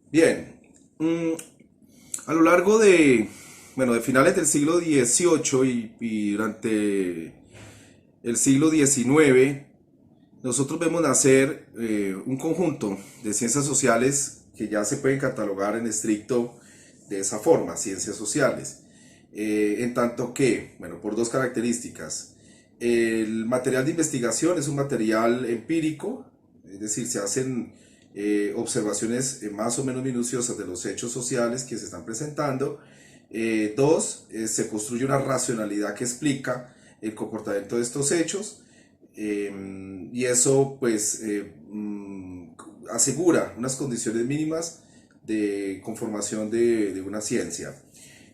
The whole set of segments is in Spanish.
Bien, mm, a lo largo de finales del siglo XVIII y durante el siglo XIX, nosotros vemos nacer un conjunto de ciencias sociales que ya se pueden catalogar en estricto de esa forma, ciencias sociales. En tanto que, bueno, por dos características. El material de investigación es un material empírico, es decir, se hacen observaciones más o menos minuciosas de los hechos sociales que se están presentando. Dos, se construye una racionalidad que explica el comportamiento de estos hechos y eso pues asegura unas condiciones mínimas de conformación de una ciencia,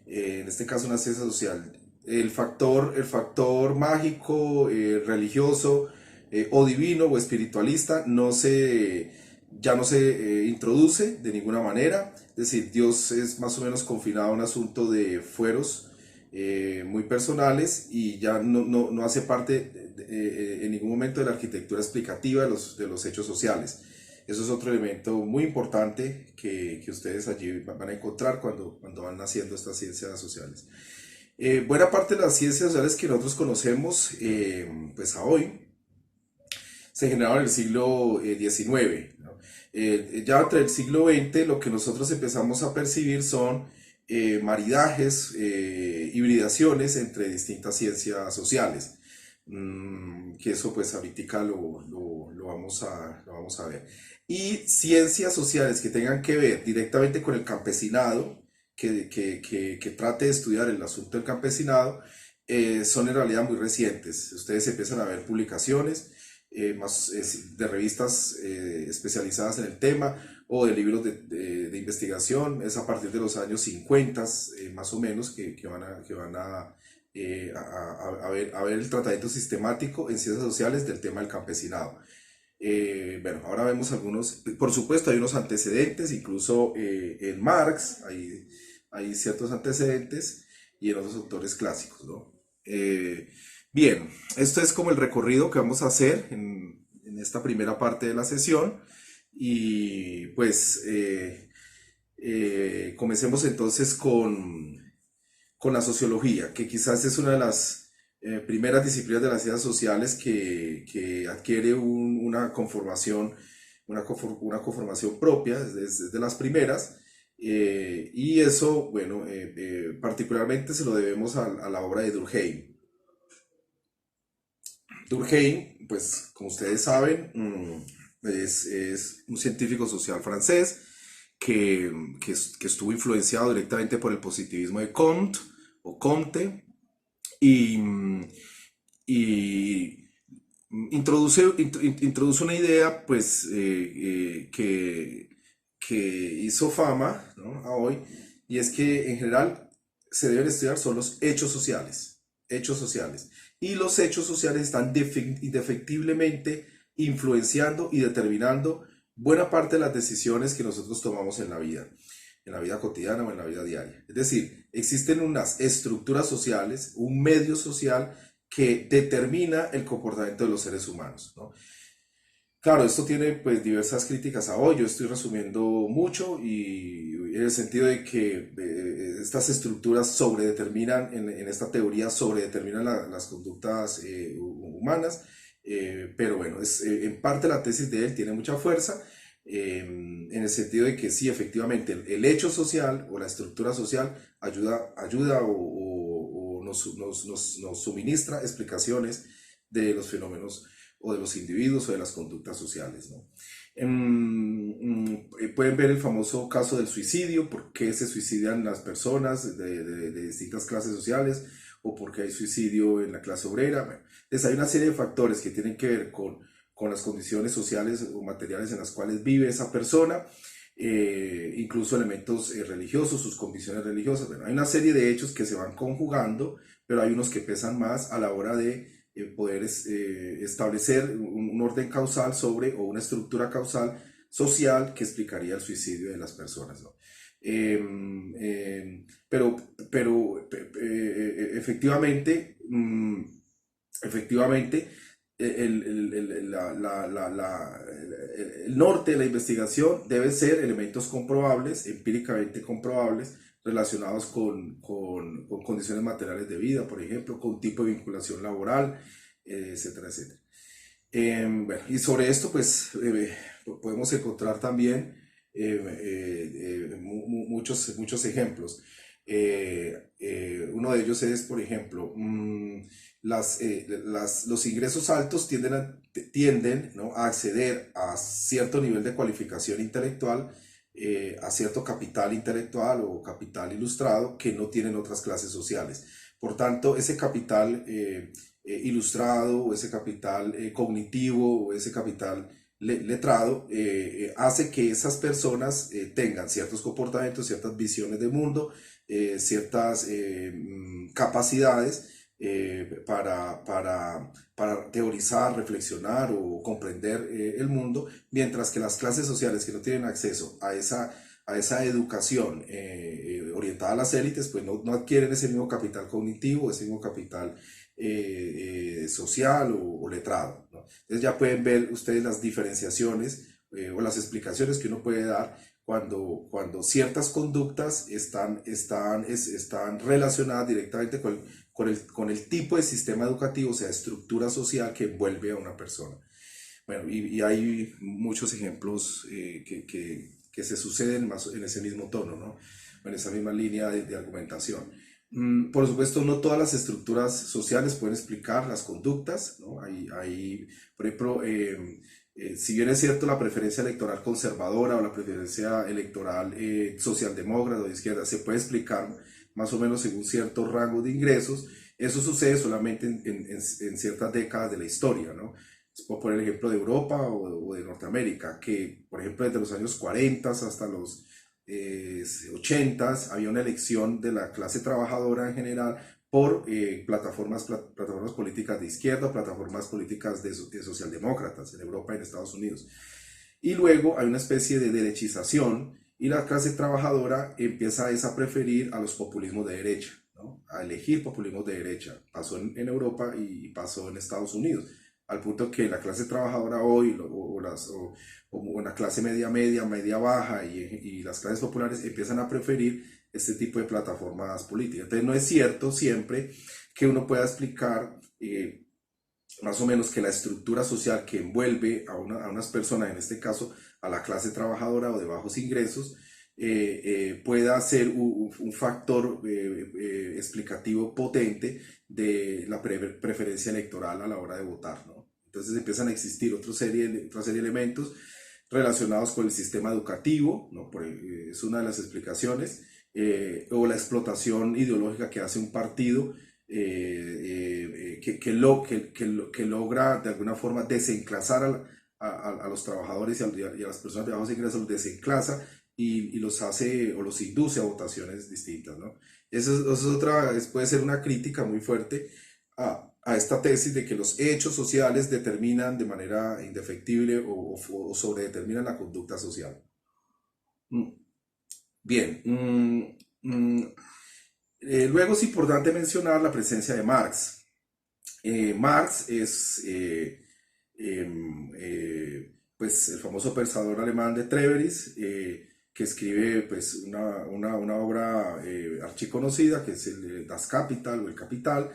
en este caso una ciencia social. El factor mágico, religioso o divino o espiritualista ya no se introduce de ninguna manera. Es decir, Dios es más o menos confinado a un asunto de fueros muy personales y ya no hace parte en ningún momento de la arquitectura explicativa de los hechos sociales. Eso es otro elemento muy importante que ustedes allí van a encontrar cuando van haciendo estas ciencias sociales. Buena parte de las ciencias sociales que nosotros conocemos, pues a hoy, se generaron en el siglo XIX, ¿no? Ya entre el siglo XX lo que nosotros empezamos a percibir son maridajes, hibridaciones entre distintas ciencias sociales. Que eso pues ahorita lo vamos a ver. Y ciencias sociales que tengan que ver directamente con el campesinado, que trate de estudiar el asunto del campesinado, son en realidad muy recientes. Ustedes empiezan a ver publicaciones de revistas especializadas en el tema o de libros de investigación. Es a partir de los años 50 más o menos que van a ver el tratamiento sistemático en ciencias sociales del tema del campesinado. Bueno, ahora vemos algunos, por supuesto hay unos antecedentes, incluso en Marx hay ciertos antecedentes y en otros autores clásicos, ¿no? Bien, esto es como el recorrido que vamos a hacer en esta primera parte de la sesión y pues comencemos entonces con la sociología, que quizás es una de las primeras disciplinas de las ciencias sociales que adquiere una conformación, una conformación propia, es de las primeras, y eso, bueno, particularmente se lo debemos a la obra de Durkheim. Durkheim, pues como ustedes saben, es un científico social francés que, que estuvo influenciado directamente por el positivismo de Comte o Comte y, y introduce una idea pues que hizo fama, ¿no? A hoy, y es que en general se deben estudiar son los hechos sociales, y los hechos sociales están indefectiblemente influenciando y determinando buena parte de las decisiones que nosotros tomamos en la vida cotidiana o en la vida diaria. Es decir, existen unas estructuras sociales, un medio social que determina el comportamiento de los seres humanos, ¿no? Claro, esto tiene pues diversas críticas a hoy. Yo estoy resumiendo mucho y en el sentido de que estas estructuras sobredeterminan, en esta teoría sobredeterminan las conductas humanas, pero bueno, en parte la tesis de él tiene mucha fuerza, en el sentido de que sí, efectivamente, el hecho social o la estructura social ayuda o nos suministra explicaciones de los fenómenos o de los individuos o de las conductas sociales, ¿no? Pueden ver el famoso caso del suicidio, por qué se suicidan las personas de distintas clases sociales o por qué hay suicidio en la clase obrera. Bueno, entonces hay una serie de factores que tienen que ver con las condiciones sociales o materiales en las cuales vive esa persona, incluso elementos religiosos, sus condiciones religiosas. Bueno, hay una serie de hechos que se van conjugando, pero hay unos que pesan más a la hora de poder establecer un orden causal sobre o una estructura causal social que explicaría el suicidio de las personas, ¿no? Eh, pero efectivamente, el norte de la investigación debe ser elementos comprobables, empíricamente comprobables, relacionados con condiciones materiales de vida, por ejemplo, con tipo de vinculación laboral, etcétera, etcétera. Bueno, y sobre esto, pues, podemos encontrar también muchos ejemplos. Uno de ellos es, por ejemplo, los ingresos altos tienden, ¿no?, a acceder a cierto nivel de cualificación intelectual, a cierto capital intelectual o capital ilustrado que no tienen otras clases sociales. Por tanto, ese capital ilustrado o ese capital cognitivo o ese capital letrado hace que esas personas tengan ciertos comportamientos, ciertas visiones de mundo, ciertas capacidades para teorizar, reflexionar o comprender el mundo, mientras que las clases sociales que no tienen acceso a esa educación orientada a las élites, pues no adquieren ese mismo capital cognitivo, ese mismo capital social o letrado, ¿no? Entonces ya pueden ver ustedes las diferenciaciones o las explicaciones que uno puede dar cuando ciertas conductas están relacionadas directamente con el tipo de sistema educativo, o sea, estructura social que envuelve a una persona. Bueno, y hay muchos ejemplos que se suceden más en ese mismo tono, ¿no? En esa misma línea de argumentación. Por supuesto, no todas las estructuras sociales pueden explicar las conductas, ¿no? Por ejemplo, si bien es cierto la preferencia electoral conservadora o la preferencia electoral socialdemócrata o de izquierda se puede explicar más o menos según cierto rango de ingresos, eso sucede solamente en ciertas décadas de la historia, ¿no? Puedo poner el ejemplo de Europa o de Norteamérica, que por ejemplo desde los años 40 hasta los 80 había una elección de la clase trabajadora en general por plataformas políticas de izquierda, plataformas políticas de socialdemócratas en Europa y en Estados Unidos. Y luego hay una especie de derechización y la clase trabajadora empieza a preferir a los populismos de derecha, ¿no?, a elegir populismos de derecha. Pasó en Europa y pasó en Estados Unidos, al punto que la clase trabajadora hoy o la clase media baja y las clases populares empiezan a preferir este tipo de plataformas políticas. Entonces no es cierto siempre que uno pueda explicar más o menos que la estructura social que envuelve a unas personas, en este caso a la clase trabajadora o de bajos ingresos, pueda ser un factor explicativo potente de la preferencia electoral a la hora de votar, ¿no? Entonces empiezan a existir otra serie de elementos relacionados con el sistema educativo, ¿no? Es una de las explicaciones, o la explotación ideológica que hace un partido que logra de alguna forma desenclasar a los trabajadores y a las personas de bajos ingresos, los desenclasa y los hace o los induce a votaciones distintas, ¿no? Eso es puede ser una crítica muy fuerte a esta tesis de que los hechos sociales determinan de manera indefectible o sobredeterminan la conducta social. Mm, Bien. Luego es importante mencionar la presencia de Marx. Marx es pues el famoso pensador alemán de Treveris, que escribe pues una obra archiconocida, que es el Das Kapital o el Capital,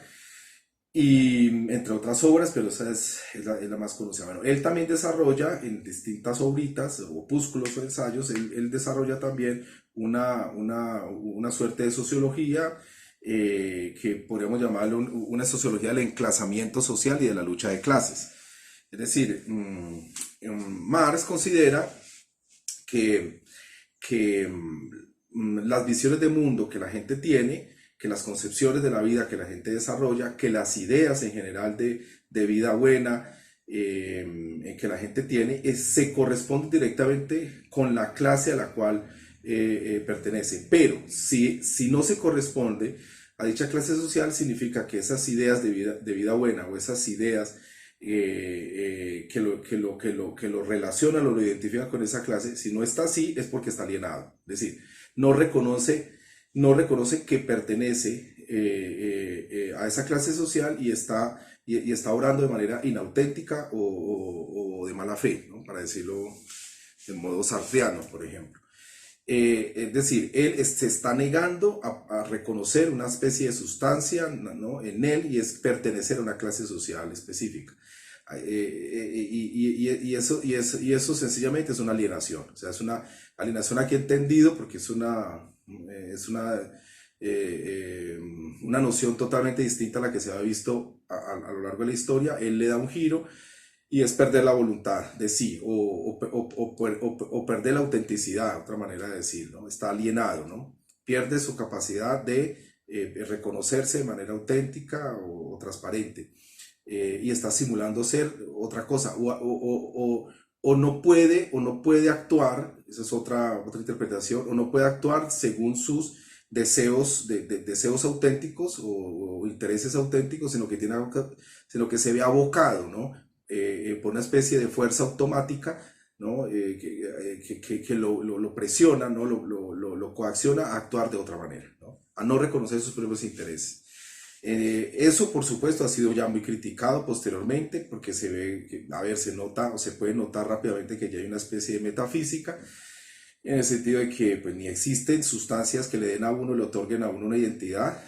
y entre otras obras, pero esa es la más conocida. Bueno, él también desarrolla en distintas obritas, opúsculos o ensayos, él desarrolla también una suerte de sociología que podríamos llamarlo una sociología del enclasamiento social y de la lucha de clases. Es decir, Marx considera que, que las visiones de mundo que la gente tiene, que las concepciones de la vida que la gente desarrolla, que las ideas en general de vida buena que la gente tiene, se corresponden directamente con la clase a la cual pertenece. Pero si no se corresponde a dicha clase social, significa que esas ideas de vida buena o esas ideas que lo relacionan o lo identifican con esa clase, si no está así es porque está alienado. Es decir, no reconoce no reconoce que pertenece a esa clase social y está obrando de manera inauténtica o de mala fe, ¿no? Para decirlo de modo sartreano, por ejemplo. Es decir, se está negando a reconocer una especie de sustancia, ¿no? En él y es pertenecer a una clase social específica. Y eso sencillamente es una alienación. O sea, es una alienación aquí entendido porque es una noción totalmente distinta a la que se ha visto a lo largo de la historia. Él le da un giro y es perder la voluntad de sí o perder la autenticidad, otra manera de decir, ¿no? Está alienado, ¿no? Pierde su capacidad de reconocerse de manera auténtica o transparente y está simulando ser otra cosa o no puede actuar, esa es otra interpretación, o no puede actuar según sus deseos auténticos o intereses auténticos, sino que se ve abocado, ¿no? Por una especie de fuerza automática, ¿no? Que lo presiona, ¿no? Lo coacciona a actuar de otra manera, ¿no? A no reconocer sus propios intereses. Eso, por supuesto, ha sido ya muy criticado posteriormente porque se ve, a ver, se nota o se puede notar rápidamente que ya hay una especie de metafísica en el sentido de que pues, ni existen sustancias que le den a uno, le otorguen a uno una identidad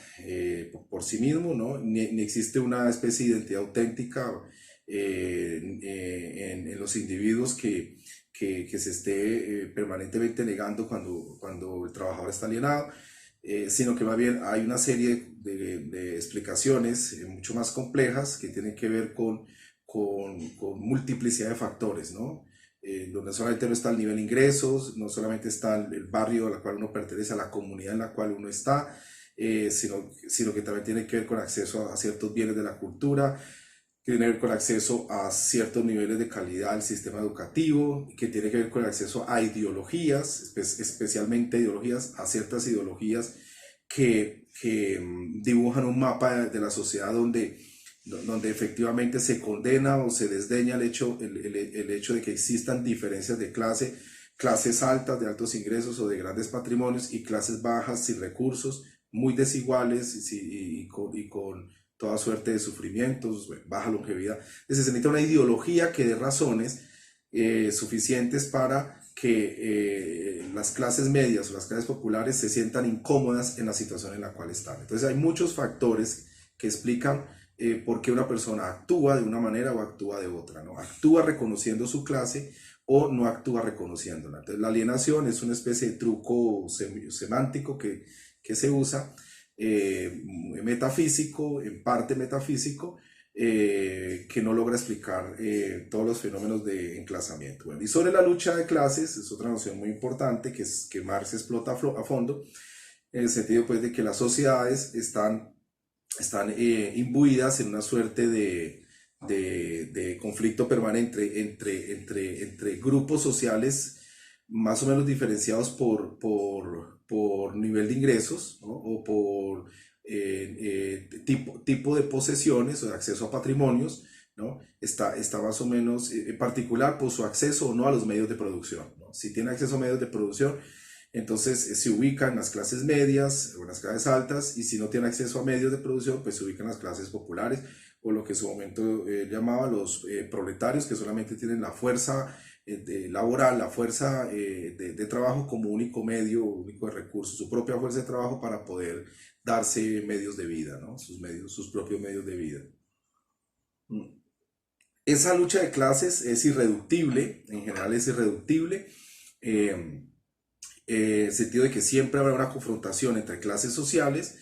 por sí mismo, ¿no? Ni existe una especie de identidad auténtica en los individuos que se esté permanentemente negando cuando el trabajador está alienado, sino que más bien hay una serie de explicaciones mucho más complejas que tienen que ver con multiplicidad de factores, ¿no? Donde solamente no está el nivel de ingresos, no solamente está el barrio al cual uno pertenece, a la comunidad en la cual uno está, sino que también tiene que ver con acceso a ciertos bienes de la cultura, que tiene que ver con acceso a ciertos niveles de calidad del sistema educativo, que tiene que ver con el acceso a ideologías, especialmente a ciertas ideologías que dibujan un mapa de la sociedad donde efectivamente se condena o se desdeña el hecho de que existan diferencias de clases altas de altos ingresos o de grandes patrimonios y clases bajas sin recursos, muy desiguales y con toda suerte de sufrimientos, baja longevidad. Entonces se necesita una ideología que dé razones suficientes para que las clases medias o las clases populares se sientan incómodas en la situación en la cual están. Entonces hay muchos factores que explican por qué una persona actúa de una manera o actúa de otra, ¿no? Actúa reconociendo su clase o no actúa reconociéndola. Entonces la alienación es una especie de truco semántico que se usa, metafísico, en parte metafísico, que no logra explicar todos los fenómenos de enclasamiento. Bueno, y sobre la lucha de clases, es otra noción muy importante que Marx explota a fondo, en el sentido pues, de que las sociedades están imbuidas en una suerte de conflicto permanente entre grupos sociales más o menos diferenciados por nivel de ingresos, ¿no? O por tipo de posesiones o de acceso a patrimonios, ¿no? Está más o menos, en particular, por su acceso o no a los medios de producción, ¿no? Si tiene acceso a medios de producción, entonces se ubica en las clases medias o en las clases altas, y si no tiene acceso a medios de producción, pues se ubica en las clases populares o lo que en su momento llamaba los proletarios, que solamente tienen la fuerza laboral, la fuerza de trabajo como único medio, único de recurso, su propia fuerza de trabajo para poder darse medios de vida, ¿no? Sus propios medios de vida. Esa lucha de clases es irreductible, en general es irreductible. Eh, en el sentido de que siempre habrá una confrontación entre clases sociales,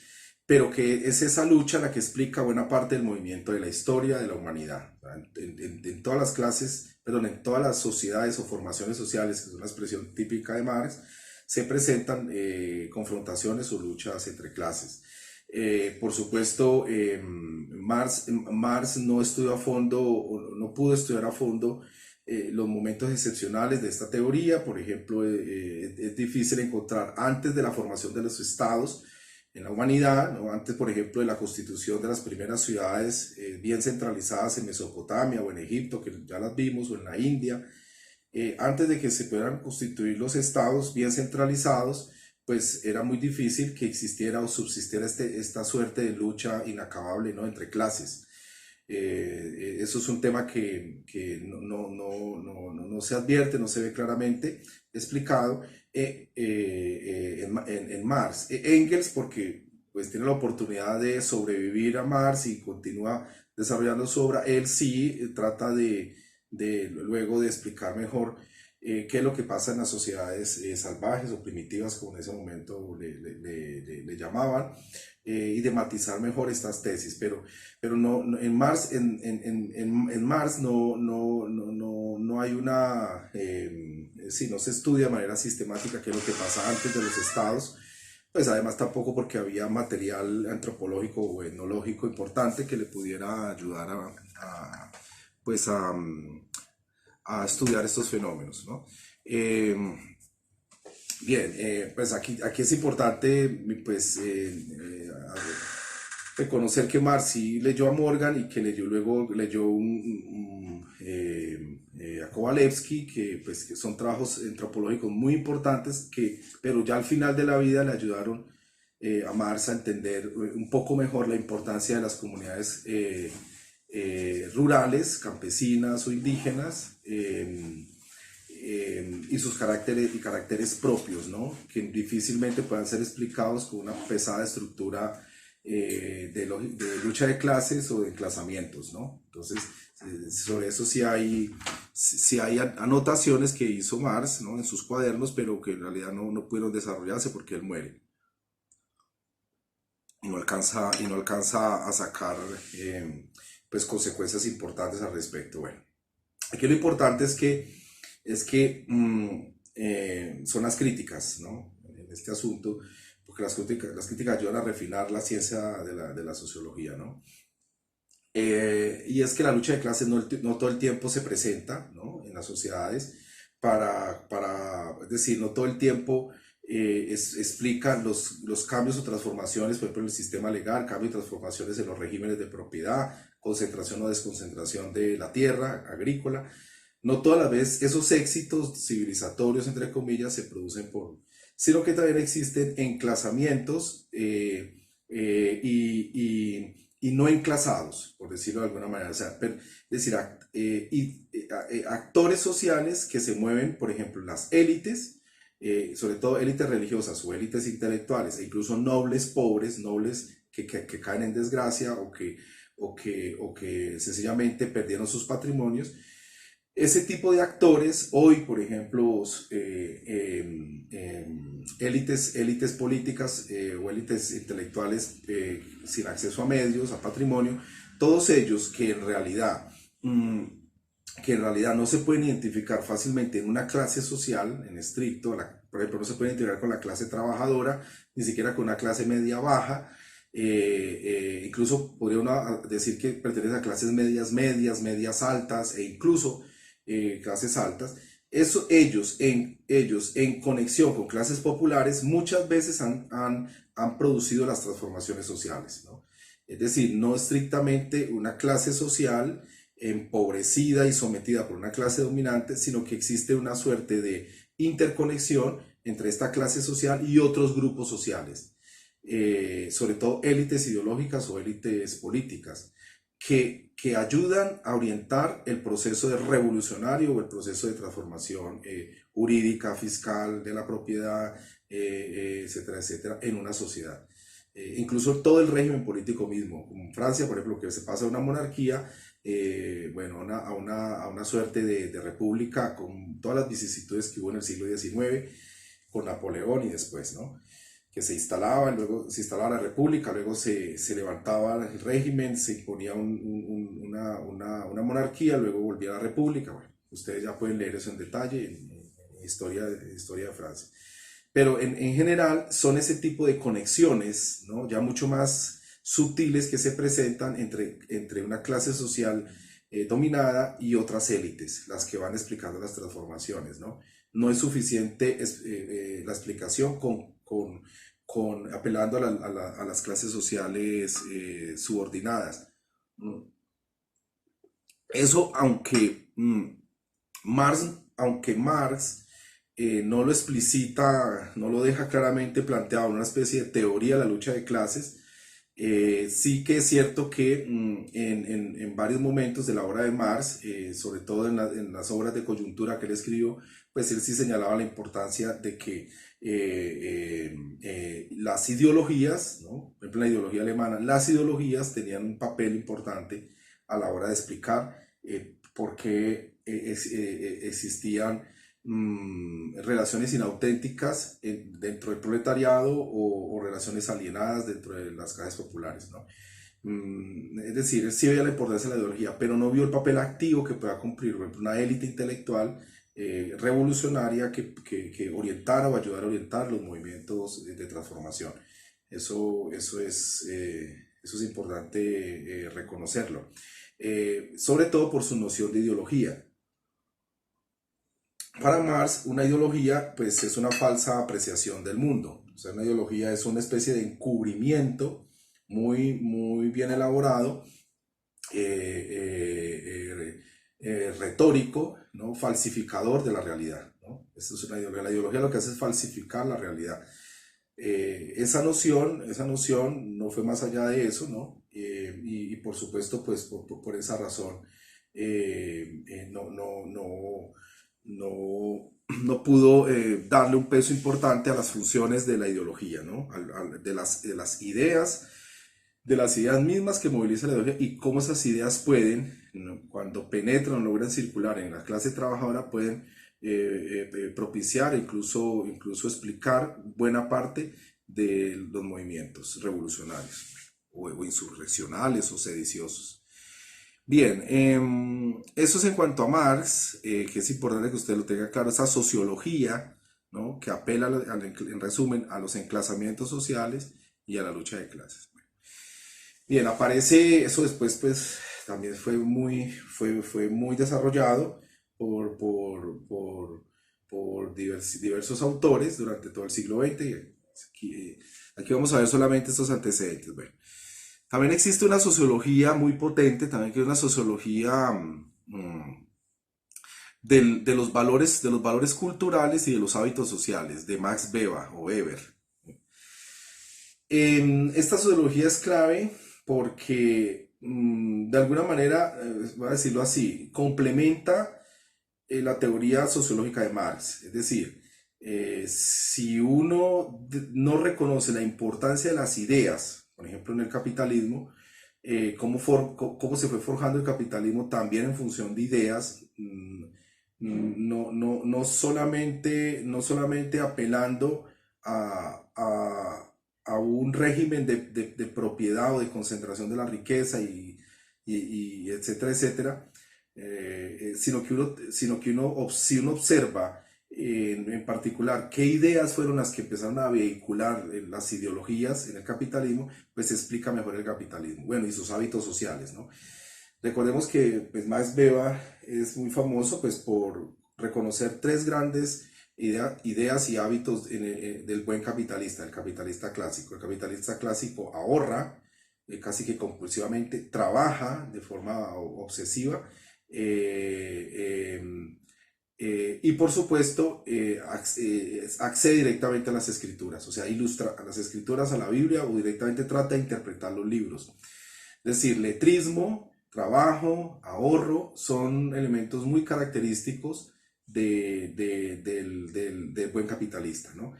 pero que es esa lucha la que explica buena parte del movimiento de la historia de la humanidad. En todas las clases, perdón, en todas las sociedades o formaciones sociales, que es una expresión típica de Marx, se presentan confrontaciones o luchas entre clases. Por supuesto, Marx no estudió a fondo, o no pudo estudiar a fondo los momentos excepcionales de esta teoría. Por ejemplo, es difícil encontrar antes de la formación de los estados en la humanidad, ¿no? Antes, por ejemplo, de la constitución de las primeras ciudades bien centralizadas en Mesopotamia o en Egipto, que ya las vimos, o en la India, antes de que se puedan constituir los estados bien centralizados, pues era muy difícil que existiera o subsistiera esta suerte de lucha inacabable, ¿no? Entre clases. Eso es un tema que no se advierte, no se ve claramente explicado en Marx. Engels, porque pues tiene la oportunidad de sobrevivir a Marx y continúa desarrollando su obra, él sí trata de luego de explicar mejor qué es lo que pasa en las sociedades salvajes o primitivas, como en ese momento le llamaban, y de matizar mejor estas tesis. Pero en Marx, en Marx no hay una, sí, no se estudia de manera sistemática qué es lo que pasa antes de los estados, pues además tampoco porque había material antropológico o etnológico importante que le pudiera ayudar pues a estudiar estos fenómenos, ¿no? Eh, Bien, pues aquí es importante pues, reconocer que Marx sí leyó a Morgan y que luego leyó a Kovalevsky, que son trabajos antropológicos muy importantes, pero ya al final de la vida le ayudaron a Marx a entender un poco mejor la importancia de las comunidades rurales, campesinas o indígenas. Y sus caracteres propios, ¿no? Que difícilmente puedan ser explicados con una pesada estructura de lucha de clases o de enclasamientos, ¿no? Entonces, sobre eso sí hay anotaciones que hizo Marx, ¿no? En sus cuadernos, pero que en realidad no pudieron desarrollarse porque él muere y no alcanza a sacar pues consecuencias importantes al respecto. Bueno, aquí lo importante es que son las críticas, ¿no? En este asunto, porque las críticas ayudan a refinar la ciencia de la sociología, ¿no? Y es que la lucha de clases no todo el tiempo se presenta, ¿no? En las sociedades, es decir, no todo el tiempo explica los cambios o transformaciones, por ejemplo, en el sistema legal, cambios y transformaciones en los regímenes de propiedad, concentración o desconcentración de la tierra agrícola. No todas las veces esos éxitos civilizatorios, entre comillas, se producen sino que también existen enclasamientos y no enclasados, por decirlo de alguna manera. O sea, es decir, actores sociales que se mueven, por ejemplo, las élites, sobre todo élites religiosas o élites intelectuales, e incluso nobles pobres, nobles que caen en desgracia o que sencillamente perdieron sus patrimonios. Ese tipo de actores, hoy, por ejemplo, élites políticas o élites intelectuales sin acceso a medios, a patrimonio, todos ellos mm, que en realidad no se pueden identificar fácilmente en una clase social, en estricto, por ejemplo, no se pueden identificar con la clase trabajadora, ni siquiera con una clase media baja. Incluso podría uno decir que pertenece a clases medias altas e incluso clases altas. Eso, ellos en conexión con clases populares muchas veces han producido las transformaciones sociales, ¿no? Es decir, no estrictamente una clase social empobrecida y sometida por una clase dominante, sino que existe una suerte de interconexión entre esta clase social y otros grupos sociales, sobre todo élites ideológicas o élites políticas, que ayudan a orientar el proceso de revolucionario o el proceso de transformación jurídica, fiscal, de la propiedad, etcétera, etcétera, en una sociedad. Incluso todo el régimen político mismo, como en Francia, por ejemplo, que se pasa a una monarquía, bueno, a una suerte de república con todas las vicisitudes que hubo en el siglo XIX, con Napoleón y después, ¿no? Que se instalaba, luego se instalaba la república, luego se levantaba el régimen, se imponía una monarquía, luego volvía a la república. Bueno, ustedes ya pueden leer eso en detalle en historia de Francia. Pero en general son ese tipo de conexiones, ¿no? Ya mucho más sutiles que se presentan entre una clase social dominada y otras élites, las que van explicando las transformaciones, ¿no? No es suficiente la explicación apelando a las clases sociales subordinadas. Mm. Eso aunque Marx no lo explicita, no lo deja claramente planteado en una especie de teoría de la lucha de clases. Sí que es cierto que en varios momentos de la obra de Marx, sobre todo en las obras de coyuntura que él escribió, pues él sí señalaba la importancia de que las ideologías, ¿no? Por ejemplo, la ideología alemana, las ideologías tenían un papel importante a la hora de explicar por qué existían relaciones inauténticas dentro del proletariado o relaciones alienadas dentro de las clases populares, ¿no? Es decir, él sí veía la importancia de la ideología, pero no vio el papel activo que pueda cumplir, por ejemplo, una élite intelectual revolucionaria que orientara o ayudara a orientar los movimientos de transformación. Eso es importante reconocerlo. Sobre todo por su noción de ideología. Para Marx, una ideología pues, es una falsa apreciación del mundo. O sea, una ideología es una especie de encubrimiento muy bien elaborado, retórico, ¿no? Falsificador de la realidad, ¿no? Esto es una ideología. La ideología lo que hace es falsificar la realidad. Esa noción no fue más allá de eso, ¿no? Y por supuesto, pues por esa razón, no, no pudo darle un peso importante a las funciones de la ideología, ¿no? De las ideas mismas que moviliza la ideología y cómo esas ideas pueden, ¿no? Cuando penetran o logran circular en la clase trabajadora, pueden propiciar e incluso explicar buena parte de los movimientos revolucionarios o insurreccionales o sediciosos. Bien, eso es en cuanto a Marx, que es importante que usted lo tenga claro, esa sociología, ¿no? Que apela, en resumen, a los enclazamientos sociales y a la lucha de clases. Bien, aparece eso después, pues también fue muy desarrollado por diversos autores durante todo el siglo XX. Aquí vamos a ver solamente estos antecedentes. Bueno, también existe una sociología muy potente, también que es una sociología de los valores culturales y de los hábitos sociales, de Max Weber o Weber. Esta sociología es clave porque de alguna manera, voy a decirlo así, complementa la teoría sociológica de Marx. Es decir, si uno no reconoce la importancia de las ideas, por ejemplo en el capitalismo, cómo se fue forjando el capitalismo también en función de ideas, no solamente apelando a un régimen de propiedad o de concentración de la riqueza y etcétera, etcétera, si uno observa en particular qué ideas fueron las que empezaron a vehicular las ideologías en el capitalismo, pues se explica mejor el capitalismo, bueno, y sus hábitos sociales, ¿no? Recordemos que pues, Max Weber es muy famoso pues, por reconocer tres grandes ideas y hábitos del buen capitalista, el capitalista clásico. El capitalista clásico ahorra casi que compulsivamente, trabaja de forma obsesiva y por supuesto accede directamente a las escrituras, o sea, ilustra a las escrituras, a la Biblia o directamente trata de interpretar los libros. Es decir, letrismo, trabajo, ahorro son elementos muy característicos del buen capitalista, ¿no?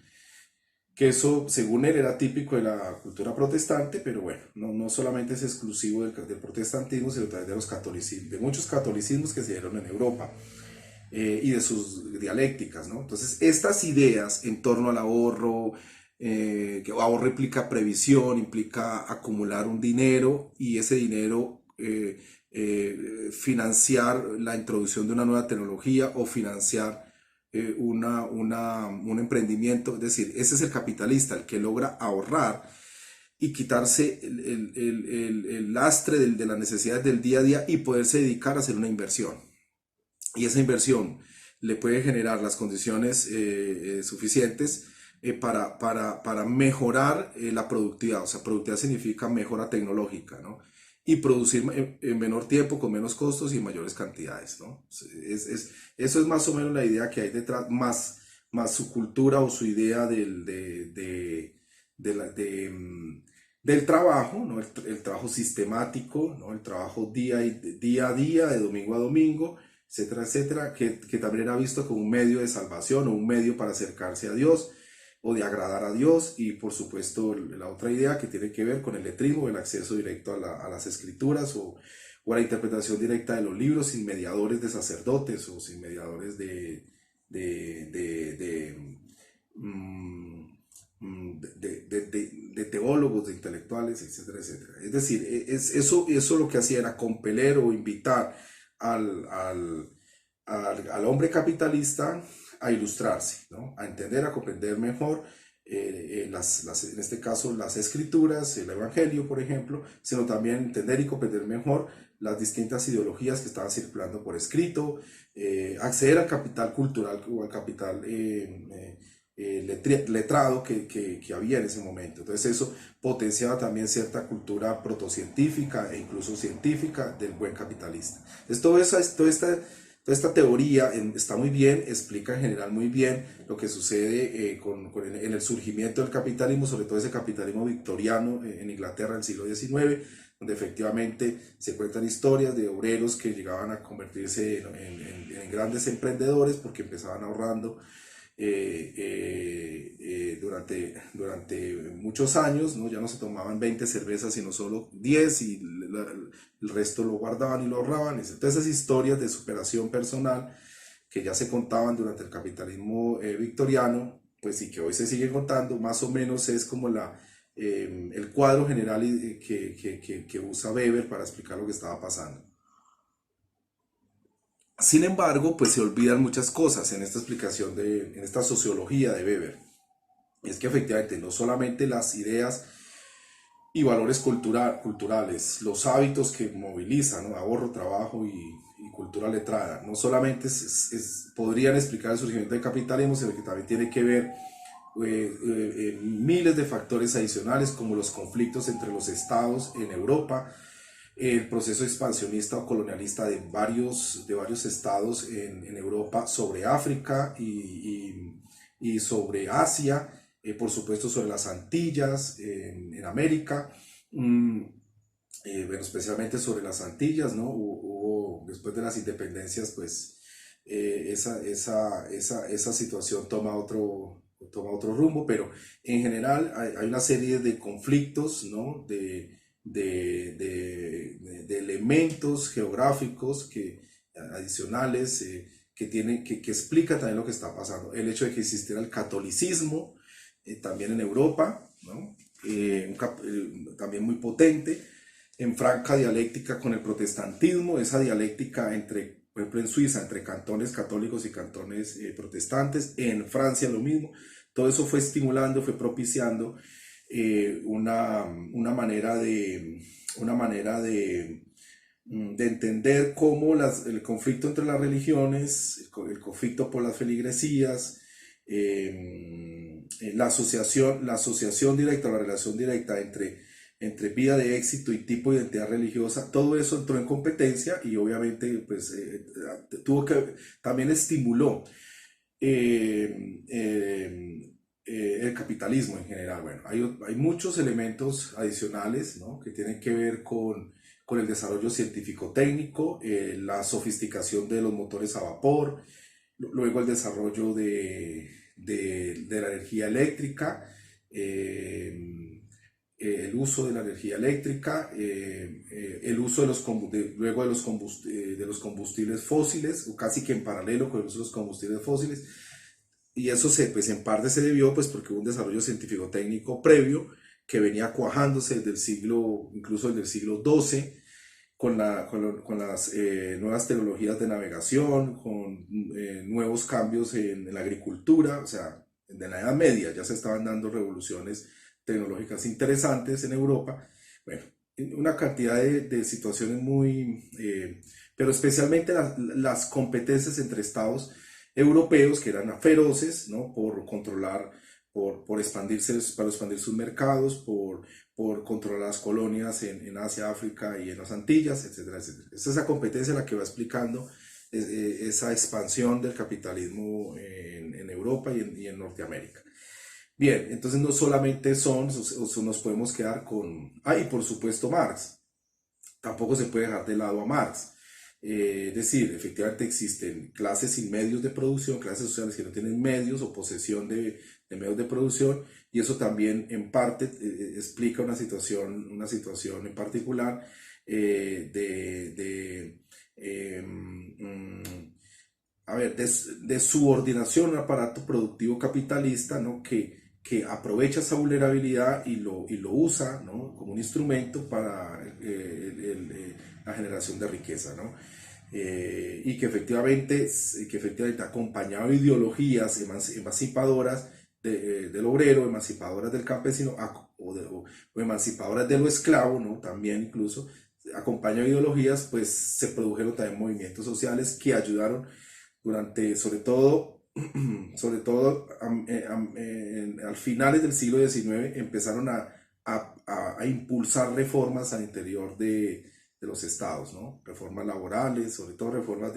Que eso, según él, era típico de la cultura protestante, pero bueno, no solamente es exclusivo del protestantismo, sino también de muchos catolicismos que se dieron en Europa y de sus dialécticas, ¿no? Entonces, estas ideas en torno al ahorro, que ahorro implica previsión, implica acumular un dinero y ese dinero financiar la introducción de una nueva tecnología o financiar un emprendimiento, es decir, ese es el capitalista, el que logra ahorrar y quitarse el lastre de las necesidades del día a día y poderse dedicar a hacer una inversión. Y esa inversión le puede generar las condiciones suficientes para mejorar la productividad. O sea, productividad significa mejora tecnológica, ¿no? Y producir en menor tiempo, con menos costos y en mayores cantidades, ¿no? Eso es más o menos la idea que hay detrás, más más su cultura o su idea de del trabajo, ¿no? El trabajo sistemático, ¿no? El trabajo día a día, de domingo a domingo, etcétera, etcétera, que también era visto como un medio de salvación o un medio para acercarse a Dios o de agradar a Dios. Y por supuesto la otra idea que tiene que ver con el letrismo, el acceso directo a las escrituras o a la interpretación directa de los libros sin mediadores de sacerdotes o sin mediadores de, mm, de teólogos, de intelectuales, etcétera, etcétera. Es decir, eso lo que hacía era compeler o invitar al, al, al hombre capitalista a ilustrarse, ¿no? A entender, a comprender mejor en este caso las escrituras, el evangelio, por ejemplo, sino también entender y comprender mejor las distintas ideologías que estaban circulando por escrito, acceder al capital cultural o al capital letrado que había en ese momento. Entonces eso potenciaba también cierta cultura protocientífica e incluso científica del buen capitalista. Entonces toda esta teoría está muy bien, explica en general muy bien lo que sucede en el surgimiento del capitalismo, sobre todo ese capitalismo victoriano en Inglaterra del siglo XIX, donde efectivamente se cuentan historias de obreros que llegaban a convertirse en grandes emprendedores porque empezaban ahorrando durante muchos años, ¿no? Ya no se tomaban 20 cervezas, sino solo 10 y el resto lo guardaban y lo ahorraban. Entonces esas historias de superación personal que ya se contaban durante el capitalismo victoriano, pues y que hoy se sigue contando, más o menos es como el cuadro general que usa Weber para explicar lo que estaba pasando. Sin embargo, pues se olvidan muchas cosas en esta explicación, en esta sociología de Weber. Y es que efectivamente no solamente las ideas y valores culturales, los hábitos que movilizan, ¿no? Ahorro, trabajo y cultura letrada, no solamente podrían explicar el surgimiento del capitalismo, sino que también tiene que ver miles de factores adicionales como los conflictos entre los estados en Europa, el proceso expansionista o colonialista de varios estados en Europa sobre África y sobre Asia, por supuesto sobre las Antillas en América, mm, bueno, especialmente sobre las Antillas, ¿no? Después de las independencias, pues esa situación toma otro rumbo, pero en general hay una serie de conflictos, ¿no? De elementos geográficos adicionales que explica también lo que está pasando. El hecho de que existiera el catolicismo también en Europa, ¿no? También muy potente, en franca dialéctica con el protestantismo, esa dialéctica entre, por ejemplo, en Suiza, entre cantones católicos y cantones protestantes, en Francia lo mismo. Todo eso fue estimulando, fue propiciando una manera de entender cómo el conflicto entre las religiones, el conflicto por las feligresías, la asociación directa, la relación directa entre vida de éxito y tipo de identidad religiosa, todo eso entró en competencia y obviamente pues también estimuló eh, eh, el capitalismo en general. Bueno, hay muchos elementos adicionales, ¿no? Que tienen que ver con el desarrollo científico-técnico, la sofisticación de los motores a vapor, luego el desarrollo de la energía eléctrica, el uso de la energía eléctrica, el uso luego de los combustibles fósiles, o casi que en paralelo con el uso de los combustibles fósiles, y eso pues en parte se debió pues porque hubo un desarrollo científico-técnico previo que venía cuajándose incluso desde el siglo XII, con las nuevas tecnologías de navegación, con nuevos cambios en la agricultura, o sea, de la Edad Media ya se estaban dando revoluciones tecnológicas interesantes en Europa. Bueno, una cantidad de situaciones pero especialmente las competencias entre estados europeos que eran feroces, ¿no? Por controlar, para expandir sus mercados, por controlar las colonias en Asia, África y en las Antillas, etcétera, etcétera. Es esa competencia la que va explicando esa expansión del capitalismo en Europa y en Norteamérica. Bien, entonces no solamente nos podemos quedar con... Ah, y por supuesto Marx. Tampoco se puede dejar de lado a Marx. Es decir, efectivamente existen clases sin medios de producción, clases sociales que no tienen medios o posesión de medios de producción, y eso también en parte explica una situación en particular de a ver, de subordinación a un aparato productivo capitalista, ¿no? Que aprovecha esa vulnerabilidad y lo usa, ¿no? Como un instrumento para la generación de riqueza, ¿no? Que efectivamente acompañado de ideologías emancipadoras del obrero, emancipadoras del campesino o emancipadoras de lo esclavo, ¿no? También incluso acompañado de ideologías, pues se produjeron también movimientos sociales que ayudaron durante, sobre todo al finales del siglo XIX, empezaron a impulsar reformas al interior de los estados, ¿no? Reformas laborales, sobre todo reformas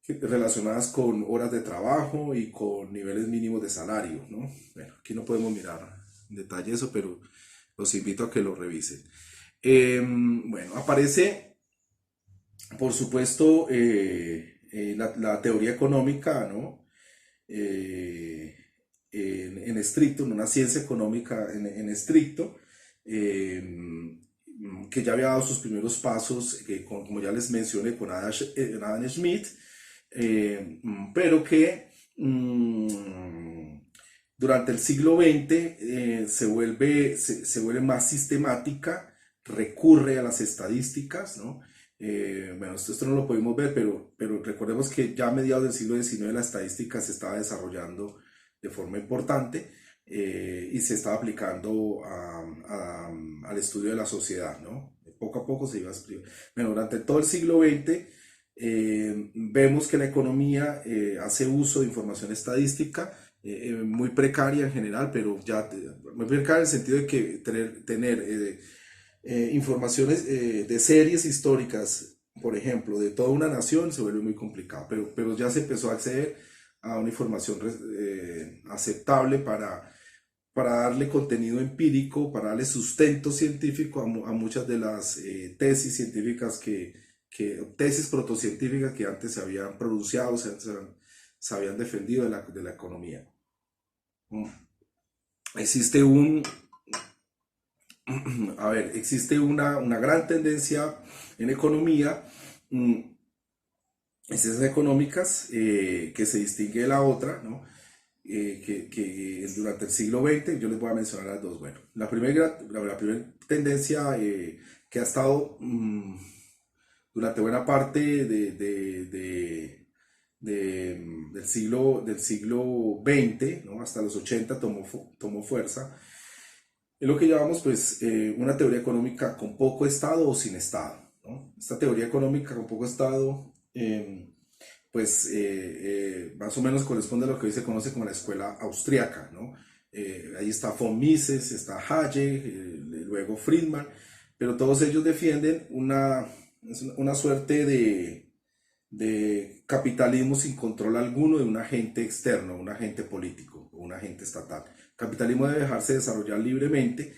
relacionadas con horas de trabajo y con niveles mínimos de salario, ¿no? Bueno, aquí no podemos mirar en detalle eso, pero los invito a que lo revisen. Bueno, aparece, por supuesto, la teoría económica, ¿no? Eh, en estricto, en una ciencia económica en estricto, eh, que ya había dado sus primeros pasos, como ya les mencioné, con Adam Smith, pero que durante el siglo XX se vuelve más sistemática, recurre a las estadísticas, ¿no? Bueno, esto no lo podemos ver, pero recordemos que ya a mediados del siglo XIX la estadística se estaba desarrollando de forma importante y se estaba aplicando al estudio de la sociedad, ¿no? Poco a poco se iba a explicar. Bueno, durante todo el siglo XX vemos que la economía hace uso de información estadística muy precaria en general, pero ya muy precaria en el sentido de que tener informaciones de series históricas, por ejemplo, de toda una nación se vuelve muy complicado, pero ya se empezó a acceder a una información aceptable para darle contenido empírico, para darle sustento científico a muchas de las tesis científicas tesis protocientíficas que antes se habían pronunciado, se habían defendido de la economía. Existe existe una gran tendencia en economía, en ciencias económicas, que se distingue de la otra, ¿no? Durante el siglo XX, yo les voy a mencionar las dos. Bueno, la primera tendencia que ha estado durante buena parte del siglo XX, ¿no? Hasta los 80 tomó fuerza. Es lo que llamamos pues una teoría económica con poco Estado o sin Estado, ¿no? Esta teoría económica con poco Estado más o menos corresponde a lo que hoy se conoce como la escuela austriaca, ¿no? Ahí está von Mises, está Hayek, luego Friedman, pero todos ellos defienden una suerte de capitalismo sin control alguno de un agente externo, un agente político o un agente estatal. El capitalismo debe dejarse desarrollar libremente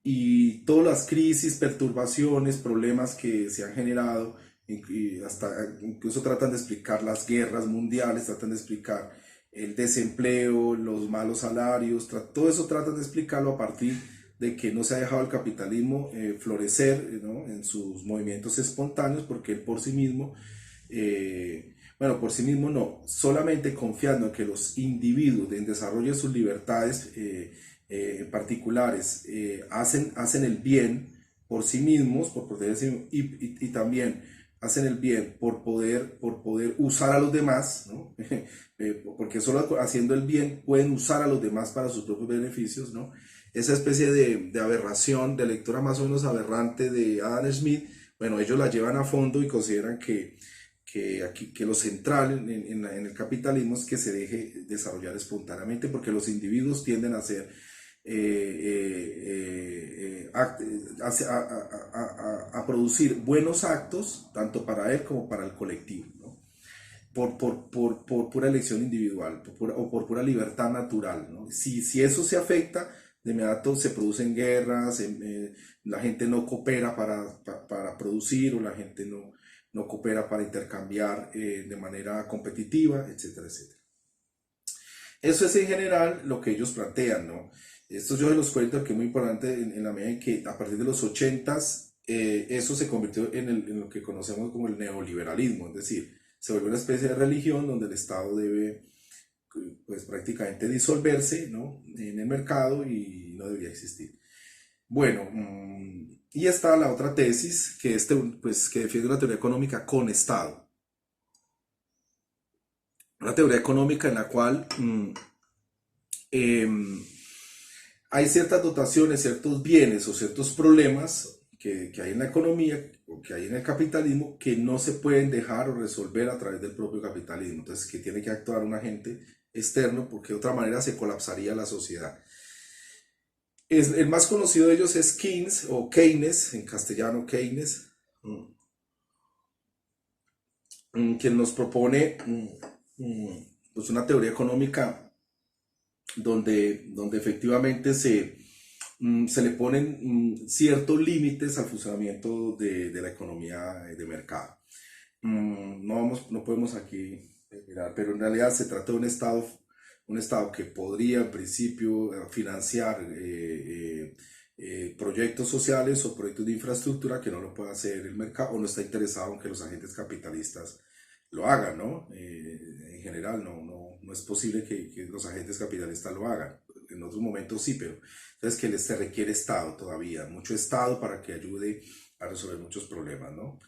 y todas las crisis, perturbaciones, problemas que se han generado, y hasta incluso tratan de explicar las guerras mundiales, tratan de explicar el desempleo, los malos salarios, todo eso tratan de explicarlo a partir de que no se ha dejado el capitalismo florecer, ¿no? En sus movimientos espontáneos, porque él por sí mismo por sí mismo no, solamente confiando en que los individuos en desarrollo de sus libertades particulares hacen el bien por sí mismos, por protegerse y también hacen el bien por poder usar a los demás, ¿no? Porque solo haciendo el bien pueden usar a los demás para sus propios beneficios, ¿no? Esa especie de aberración, de lectura más o menos aberrante de Adam Smith, bueno, ellos la llevan a fondo y consideran que lo central en el capitalismo es que se deje desarrollar espontáneamente, porque los individuos tienden a ser a producir buenos actos, tanto para él como para el colectivo, ¿no? Por pura elección individual o por pura libertad natural, ¿no? Si eso se afecta, de inmediato se producen guerras, la gente no coopera para producir, o la gente no coopera para intercambiar de manera competitiva, etcétera, etcétera. Eso es en general lo que ellos plantean, ¿no? Esto yo se los cuento que es muy importante en la medida en que a partir de los 80s eso se convirtió en lo que conocemos como el neoliberalismo, es decir, se volvió una especie de religión donde el Estado debe pues prácticamente disolverse, ¿no? En el mercado y no debería existir. Bueno, y está la otra tesis pues, que defiende una teoría económica con Estado. Una teoría económica en la cual em, hay ciertas dotaciones, ciertos bienes o ciertos problemas que hay en la economía o que hay en el capitalismo que no se pueden dejar o resolver a través del propio capitalismo. Entonces, que tiene que actuar un agente externo porque de otra manera se colapsaría la sociedad. El más conocido de ellos es Keynes o Keynes, en castellano Keynes, quien nos propone pues una teoría económica donde efectivamente se le ponen ciertos límites al funcionamiento de la economía de mercado. No podemos aquí mirar, pero en realidad se trata de un estado que podría en principio financiar proyectos sociales o proyectos de infraestructura que no lo puede hacer el mercado o no está interesado en que los agentes capitalistas lo hagan, ¿no? En general no es posible que los agentes capitalistas lo hagan. En otros momentos sí, pero entonces que se requiere Estado todavía, mucho Estado para que ayude a resolver muchos problemas, ¿no?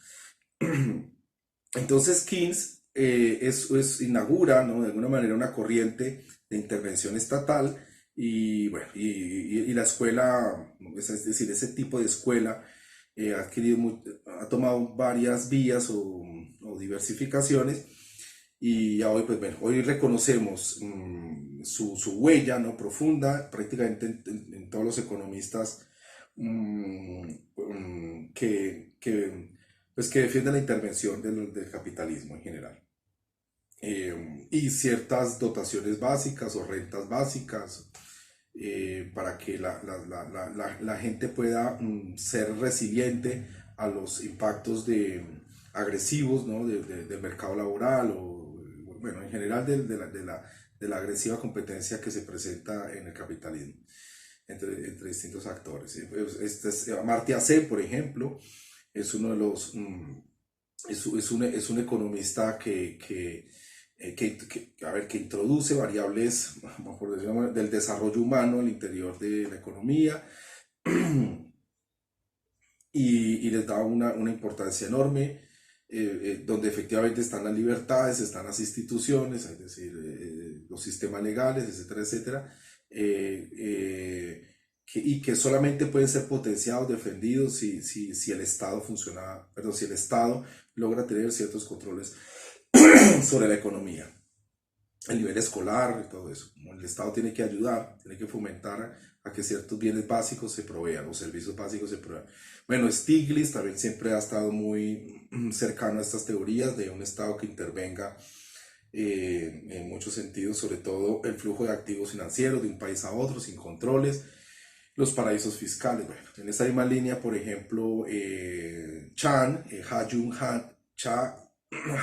Entonces Keynes inaugura, ¿no? De alguna manera una corriente de intervención estatal y, bueno, y la escuela, es decir, ese tipo de escuela ha tomado varias vías o diversificaciones y ya hoy, pues bueno, hoy reconocemos su huella, ¿no? Profunda prácticamente en todos los economistas pues que defienden la intervención del capitalismo en general. Y ciertas dotaciones básicas o rentas básicas para que la gente pueda ser resiliente a los impactos agresivos, ¿no? Del mercado laboral o, bueno, en general de la agresiva competencia que se presenta en el capitalismo entre distintos actores. Amartya Sen, por ejemplo, es uno de los... es un economista a ver, que introduce variables, por decirlo, del desarrollo humano al interior de la economía y les da una importancia enorme, donde efectivamente están las libertades, están las instituciones, es decir, los sistemas legales, etcétera, etcétera, y que solamente pueden ser potenciados, defendidos si el Estado funciona, perdón, si el Estado logra tener ciertos controles sobre la economía, el nivel escolar y todo eso. El Estado tiene que ayudar, tiene que fomentar a que ciertos bienes básicos se provean, los servicios básicos se provean. Bueno, Stiglitz también siempre ha estado muy cercano a estas teorías de un Estado que intervenga en muchos sentidos, sobre todo el flujo de activos financieros de un país a otro sin controles, los paraísos fiscales. Bueno, en esa misma línea, por ejemplo, Chan,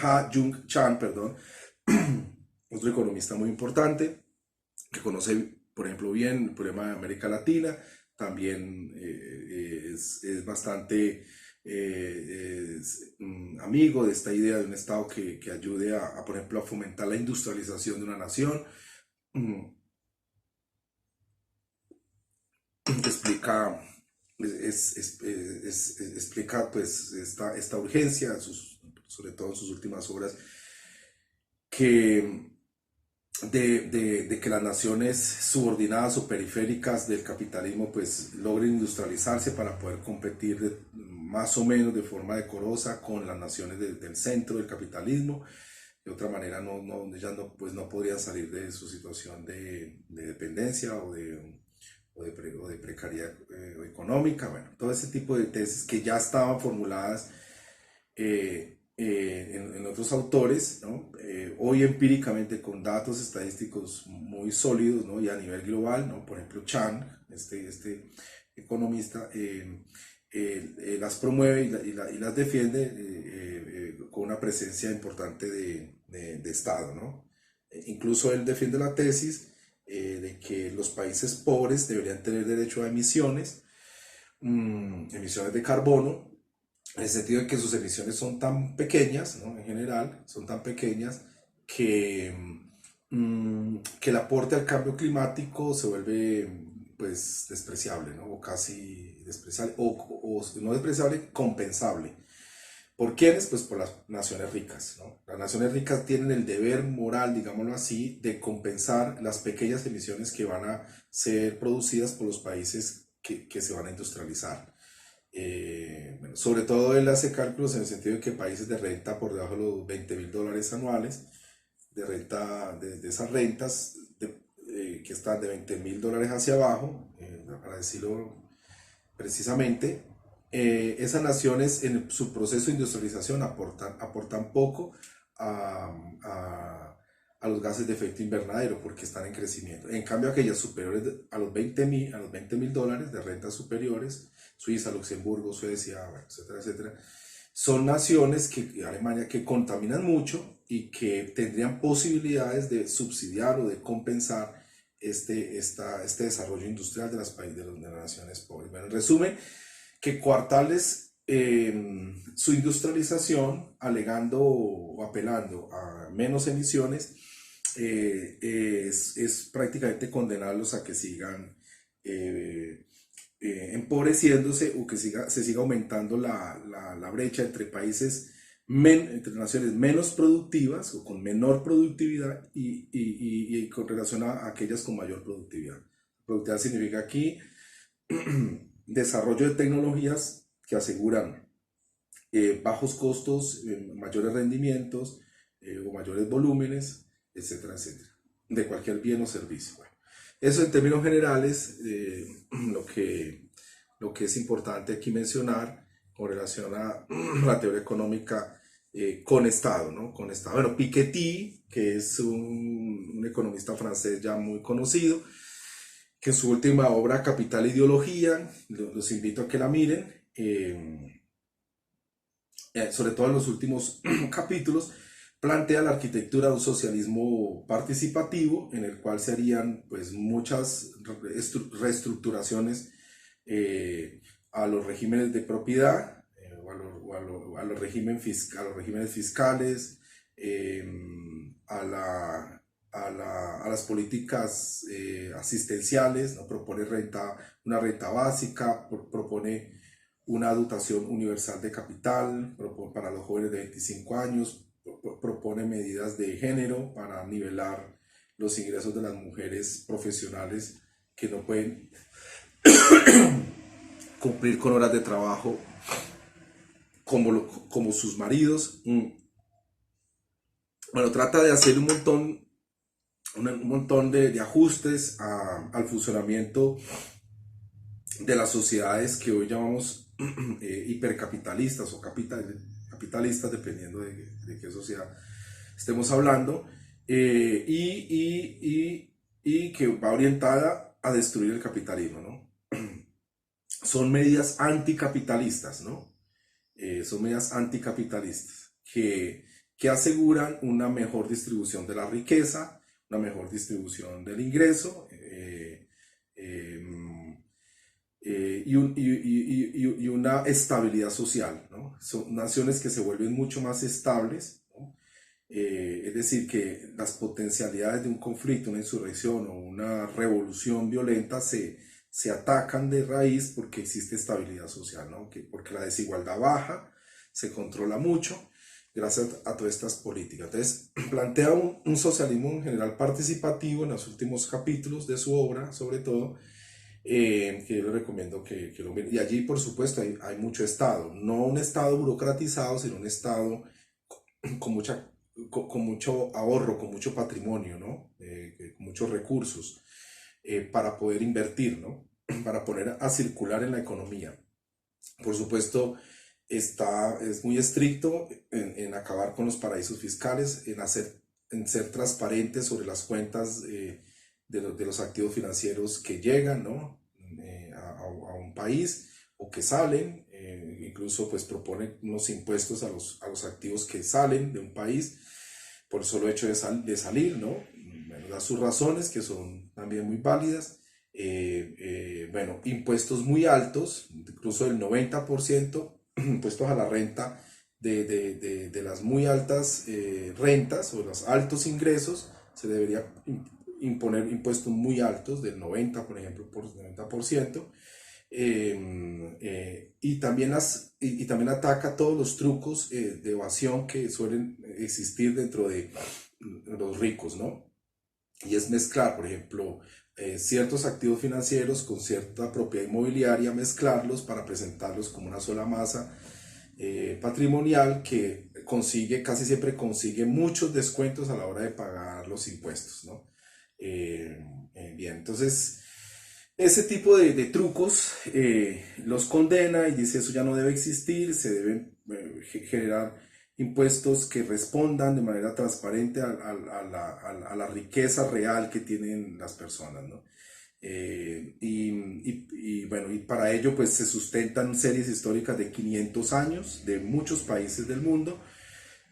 Ha-Jung Chan, perdón, otro economista muy importante que conoce, por ejemplo, bien el problema de América Latina, también es bastante amigo de esta idea de un Estado que ayude por ejemplo, a fomentar la industrialización de una nación. Explica, explica pues esta urgencia, sobre todo en sus últimas obras, que de que las naciones subordinadas o periféricas del capitalismo pues logren industrializarse para poder competir más o menos de forma decorosa con las naciones del centro del capitalismo. De otra manera ellas pues no podrían salir de su situación de dependencia o de precariedad económica, bueno, todo ese tipo de tesis que ya estaban formuladas en otros autores, ¿no? Hoy empíricamente con datos estadísticos muy sólidos, ¿no? Y a nivel global, ¿no? Por ejemplo, Chang, este economista, las promueve y las defiende con una presencia importante de Estado, ¿no? Incluso él defiende la tesis de que los países pobres deberían tener derecho a emisiones, emisiones de carbono, en el sentido de que sus emisiones son tan pequeñas, ¿no? En general, son tan pequeñas que, que el aporte al cambio climático se vuelve pues despreciable, ¿no? O casi despreciable, o no despreciable, compensable. ¿Por quiénes? Pues por las naciones ricas, ¿no? Las naciones ricas tienen el deber moral, digámoslo así, de compensar las pequeñas emisiones que van a ser producidas por los países que se van a industrializar. Bueno, sobre todo él hace cálculos en el sentido de que países de renta por debajo de los $20.000 anuales, de renta, de esas rentas que están de $20.000 hacia abajo, para decirlo precisamente, esas naciones en su proceso de industrialización aportan poco a, a los gases de efecto invernadero porque están en crecimiento. En cambio, aquellas superiores a los $20.000 de rentas superiores, Suiza, Luxemburgo, Suecia, bueno, etcétera, etcétera, son naciones Alemania, que contaminan mucho y que tendrían posibilidades de subsidiar o de compensar este desarrollo industrial de de las naciones pobres. Bueno, en resumen, que Cuartales su industrialización, alegando o apelando a menos emisiones, es prácticamente condenarlos a que sigan empobreciéndose o que se siga aumentando la brecha entre países, entre naciones menos productivas o con menor productividad y con relación a aquellas con mayor productividad. Productividad significa aquí desarrollo de tecnologías que aseguran bajos costos, mayores rendimientos o mayores volúmenes, etcétera, etcétera, de cualquier bien o servicio. Bueno, eso en términos generales, lo que es importante aquí mencionar con relación a la teoría económica con Estado, ¿no? Con Estado. Bueno, Piketty, que es un economista francés ya muy conocido, que en su última obra, Capital e Ideología, los invito a que la miren, sobre todo en los últimos capítulos, plantea la arquitectura de un socialismo participativo en el cual se harían pues muchas reestructuraciones a los regímenes de propiedad a los regímenes fiscales, a las políticas asistenciales, ¿no? Propone una renta básica, propone una dotación universal de capital para los jóvenes de 25 años, propone medidas de género para nivelar los ingresos de las mujeres profesionales que no pueden cumplir con horas de trabajo como sus maridos. Bueno, trata de hacer un montón de ajustes al funcionamiento de las sociedades que hoy llamamos hipercapitalistas o capitalistas, dependiendo de qué sociedad estemos hablando, y que va orientada a destruir el capitalismo, ¿no? Son medidas anticapitalistas, ¿no? Son medidas anticapitalistas que aseguran una mejor distribución de la riqueza, una mejor distribución del ingreso, y una estabilidad social, ¿no? Son naciones que se vuelven mucho más estables, ¿no? Es decir, que las potencialidades de un conflicto, una insurrección o una revolución violenta se atacan de raíz porque existe estabilidad social, ¿no? Porque la desigualdad baja, se controla mucho gracias a todas estas políticas. Entonces, plantea un socialismo en general participativo en los últimos capítulos de su obra, sobre todo, que yo les recomiendo que lo miren. Y allí, por supuesto, hay mucho Estado, no un Estado burocratizado, sino un Estado con, con mucho ahorro, con mucho patrimonio, ¿no? Con muchos recursos para poder invertir, ¿no? para poner a circular en la economía. Por supuesto, es muy estricto en acabar con los paraísos fiscales, en ser transparente sobre las cuentas de los activos financieros que llegan, ¿no? A un país o que salen. Incluso pues propone unos impuestos a los activos que salen de un país por el solo hecho de salir, ¿no? Bueno, da sus razones que son también muy válidas. Bueno, impuestos muy altos, incluso el 90%, impuestos a la renta de las muy altas rentas o los altos ingresos, se debería imponer impuestos muy altos, del 90, por ejemplo, por 90%. Y también ataca todos los trucos de evasión que suelen existir dentro de los ricos, ¿no? Y es mezclar, por ejemplo, ciertos activos financieros con cierta propiedad inmobiliaria, mezclarlos para presentarlos como una sola masa patrimonial que casi siempre consigue muchos descuentos a la hora de pagar los impuestos, ¿no? Bien, entonces ese tipo de trucos los condena y dice eso ya no debe existir, se deben generar impuestos que respondan de manera transparente a la riqueza real que tienen las personas, ¿no? Bueno, y para ello pues se sustentan series históricas de 500 años de muchos países del mundo.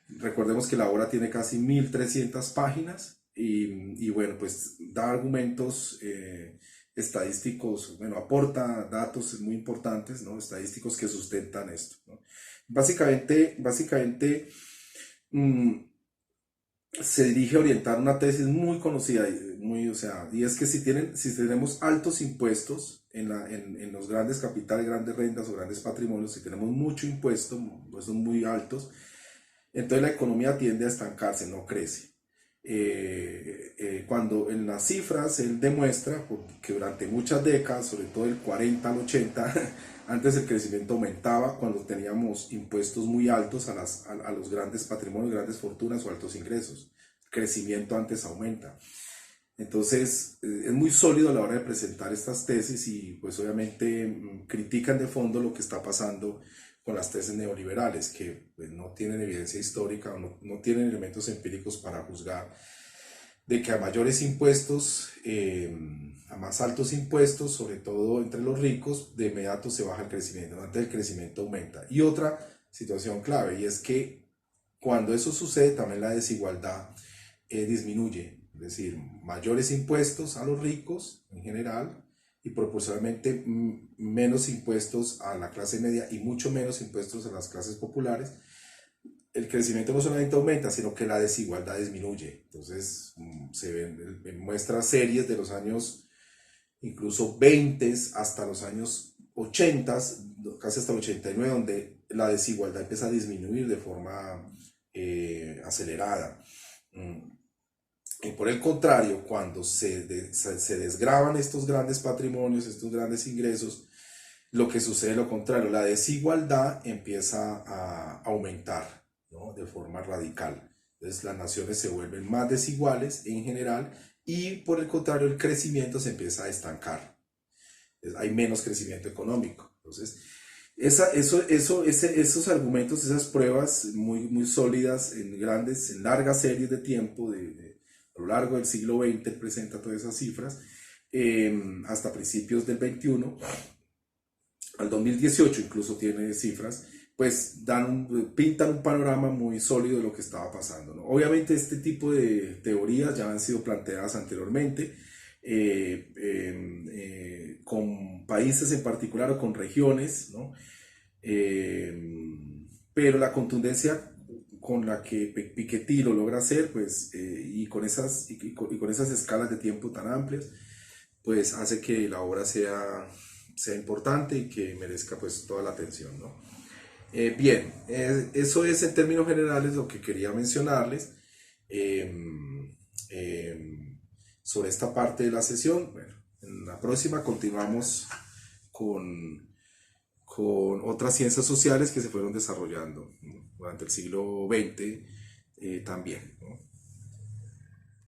Recordemos que la obra tiene casi 1300 páginas y bueno, pues da argumentos estadísticos, bueno, aporta datos muy importantes, ¿no? Estadísticos que sustentan esto, ¿no? Básicamente mm, se dirige a orientar una tesis muy conocida, o sea, y es que si tenemos altos impuestos en los grandes capitales, grandes rentas o grandes patrimonios, si tenemos mucho impuesto, impuestos muy altos, entonces la economía tiende a estancarse, no crece. Cuando en las cifras él demuestra que durante muchas décadas, sobre todo el 40 al 80, antes el crecimiento aumentaba cuando teníamos impuestos muy altos a los grandes patrimonios, grandes fortunas o altos ingresos. El crecimiento antes aumenta. Entonces, es muy sólido a la hora de presentar estas tesis y pues obviamente critican de fondo lo que está pasando con las tesis neoliberales, que pues, no tienen evidencia histórica o no tienen elementos empíricos para juzgar de que a mayores impuestos, a más altos impuestos, sobre todo entre los ricos, de inmediato se baja el crecimiento, antes el crecimiento aumenta. Y otra situación clave, y es que cuando eso sucede, también la desigualdad disminuye, es decir, mayores impuestos a los ricos en general y proporcionalmente menos impuestos a la clase media y mucho menos impuestos a las clases populares. El crecimiento no solamente aumenta, sino que la desigualdad disminuye. Entonces, muestra series de los años incluso 20 hasta los años 80, casi hasta el 89, donde la desigualdad empieza a disminuir de forma acelerada. Y por el contrario, cuando se desgravan estos grandes patrimonios, estos grandes ingresos, lo que sucede es lo contrario, la desigualdad empieza a aumentar, ¿no? De forma radical. Entonces las naciones se vuelven más desiguales en general y por el contrario el crecimiento se empieza a estancar. Entonces, hay menos crecimiento económico. Entonces, esos argumentos, esas pruebas muy sólidas en largas series de tiempo, a lo largo del siglo XX, presenta todas esas cifras, hasta principios del XXI, al 2018 incluso tiene cifras, pues pintan un panorama muy sólido de lo que estaba pasando, ¿no? Obviamente este tipo de teorías ya han sido planteadas anteriormente, con países en particular o con regiones, ¿no? Pero la contundencia con la que Piketty lo logra hacer, pues, y con esas escalas de tiempo tan amplias, pues hace que la obra sea importante y que merezca pues toda la atención, ¿no? Bien, eso es en términos generales lo que quería mencionarles eh, sobre esta parte de la sesión. Bueno, en la próxima continuamos con otras ciencias sociales que se fueron desarrollando, ¿no? Durante el siglo XX también, ¿no?